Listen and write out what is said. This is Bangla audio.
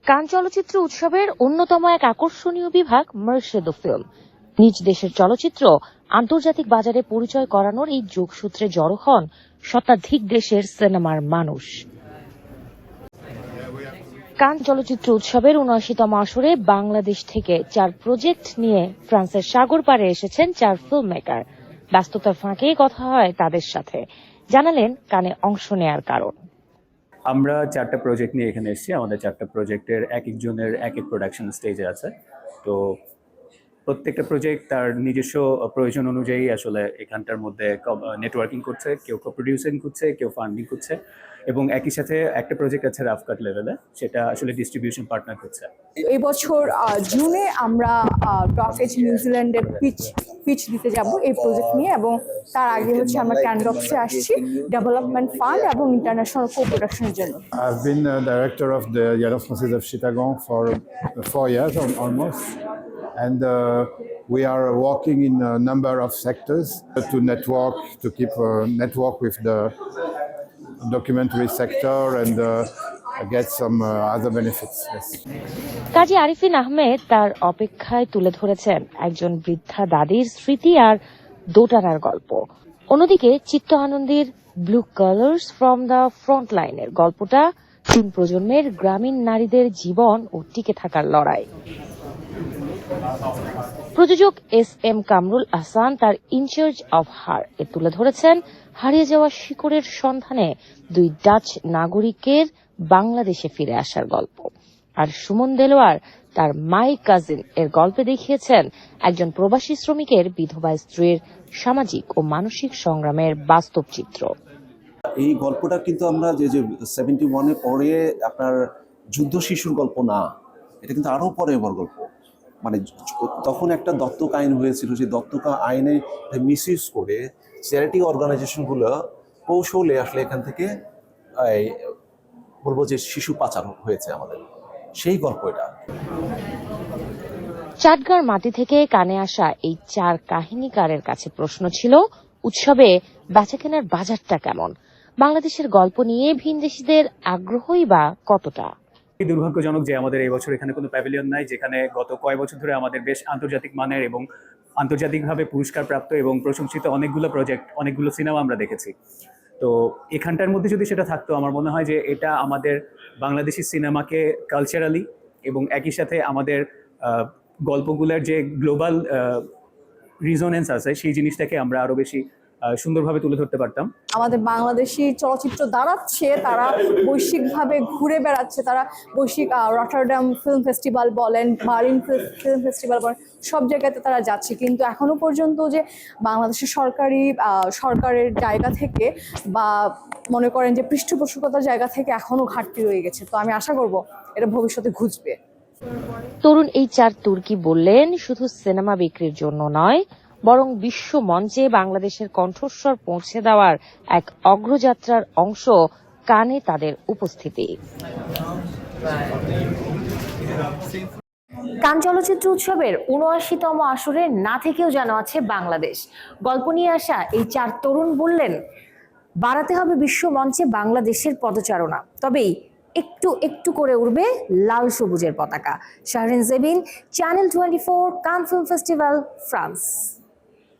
কান চলচ্চিত্র উৎসবের অন্যতম এক আকর্ষণীয় বিভাগ মার্সেদো ফিল্ম। নিজ দেশের চলচ্চিত্র আন্তর্জাতিক বাজারে পরিচয় করানোর এই যোগসূত্রে জড়ো হন শতাধিক দেশের সিনেমার মানুষ। কান চলচ্চিত্র উৎসবের ৭৯তম আসরে বাংলাদেশ থেকে 4 প্রজেক্ট নিয়ে ফ্রান্সের সাগর পাড়ে এসেছেন 4 ফিল্ম মেকার। ব্যস্ততার ফাঁকেই কথা হয় তাদের সাথে, জানালেন কানে অংশ নেয়ার কারণ। আমরা 4টা প্রজেক্ট নিয়ে এখানে এসেছি। আমাদের 4টা প্রজেক্টের এক একজনের এক এক প্রোডাকশন স্টেজে আছে। তো প্রত্যেকটা প্রজেক্ট তার নিজস্ব প্রয়োজন অনুযায়ী আসলে এখানটার মধ্যে নেটওয়ার্কিং করছে, কেউ প্রোডিউসিং করছে, কেউ ফান্ডিং করছে, এবং একই সাথে একটা প্রজেক্ট আছে রাফ কাট লেভেলে, সেটা আসলে ডিস্ট্রিবিউশন পার্টনার করছে। এই বছর জুনে আমরা টফেজ নিউজিল্যান্ডের পিচ দিতে যাব এই প্রজেক্ট নিয়ে, এবং তার আগে হচ্ছে আমরা ক্যানডক্সে আসছি ডেভেলপমেন্ট ফান্ড এবং ইন্টারন্যাশনাল কো-প্রোডাকশনের জন্য। I've been director of the Yellow Francis of Chittagong for 4 years almost, and we are working in a number of sectors to network, to keep network with the documentary sector and get some other benefits. Yes. কাজী আরিফিন আহমেদ তার অপেক্ষায় তুলে ধরেছেন একজন বৃদ্ধা দাদির স্মৃতি আর দোটানার গল্প। অন্যদিকে চিত্ত আনন্দের blue colours from the front লাইনের গল্পটা 3 প্রজন্মের গ্রামীণ নারীদের জীবন ও টিকে থাকার লড়াই। প্রযোজক SM কামরুল আহসান তার ইনচার্জ অফ হার এ তুলে ধরেছেন হারিয়ে যাওয়া শিকড়ের সন্ধানে 2 ডাচ নাগরিকের বাংলাদেশে ফিরে আসার গল্প। আর সুমন দেলোয়ার তার মাই কাজিন এর গল্পে দেখিয়েছেন একজন প্রবাসী শ্রমিকের বিধবা স্ত্রীর সামাজিক ও মানসিক সংগ্রামের বাস্তব চিত্র। এই গল্পটা কিন্তু আমরা যে 71-এ পরে আপনার যুদ্ধ শিশুর গল্প না, এটা কিন্তু আরও পরে গল্প। মানে তখন একটা দত্তক আইন হয়েছিল, যে দত্তক আইনে মিসইউজ করে চ্যারিটি অর্গানাইজেশনগুলো কৌশলে আসলে এখান থেকে বলবো যে শিশু পাচার হয়েছে আমাদের, সেই গল্প এটা। চাটগাঁর মাটি থেকে কানে আসা এই 4 কাহিনীকারের কাছে প্রশ্ন ছিল, উৎসবে বেচাকেনার বাজারটা কেমন, বাংলাদেশের গল্প নিয়ে ভিনদেশীদের আগ্রহই বা কতটা। দুর্ভাগ্যজনক যে আমাদের এই বছর এখানে কোনো প্যাভিলিয়ন নাই, যেখানে গত কয়েক বছর ধরে আমাদের বেশ আন্তর্জাতিক মানের এবং আন্তর্জাতিকভাবে পুরস্কার প্রাপ্ত এবং প্রশংসিত অনেকগুলো প্রজেক্ট, অনেকগুলো সিনেমা আমরা দেখেছি। তো এখানটার মধ্যে যদি সেটা থাকতো, আমার মনে হয় যে এটা আমাদের বাংলাদেশি সিনেমাকে কালচারালি এবং একই সাথে আমাদের গল্পগুলোর যে গ্লোবাল রিজোনেন্স আছে সেই জিনিসটাকে আমরা আরো বেশি সুন্দরভাবে তুলে ধরতে পারতাম। আমাদের বাংলাদেশি চলচ্চিত্র দাঁড়াচ্ছে, তারা বৈশ্বিকভাবে ঘুরে বেড়াচ্ছে, তারা বৈশ্বিক রটারডাম ফিল্ম ফেস্টিভ্যাল বলেন, বার্লিন ফিল্ম ফেস্টিভ্যাল বলেন, সব জায়গাতে তারা যাচ্ছে। কিন্তু এখনো পর্যন্ত যে বাংলাদেশের সরকারের জায়গা থেকে বা মনে করেন যে পৃষ্ঠপোষকতার জায়গা থেকে এখনো ঘাটতি রয়ে গেছে। তো আমি আশা করব এটা ভবিষ্যতে ঘুচবে। তরুণ এই 4 তুর্কি বললেন, শুধু সিনেমা বিক্রির জন্য নয়, বরং বিশ্ব মঞ্চে বাংলাদেশের কণ্ঠস্বর পৌঁছে দেওয়ার এক অগ্রযাত্রার অংশ কানে তাদের উপস্থিতি। কান চলচ্চিত্র উৎসবের ৭৯তম আসরে না থেকেও যেন আছে বাংলাদেশ। গল্প নিয়ে আসা এই 4 তরুণ বললেন, বাড়াতে হবে বিশ্ব মঞ্চে বাংলাদেশের পদচারণা, তবেই একটু একটু করে উঠবে লাল সবুজের পতাকা। শাহরিন জেবিন, চ্যানেল 24, কান ফিল্ম ফেস্টিভ্যাল, ফ্রান্স।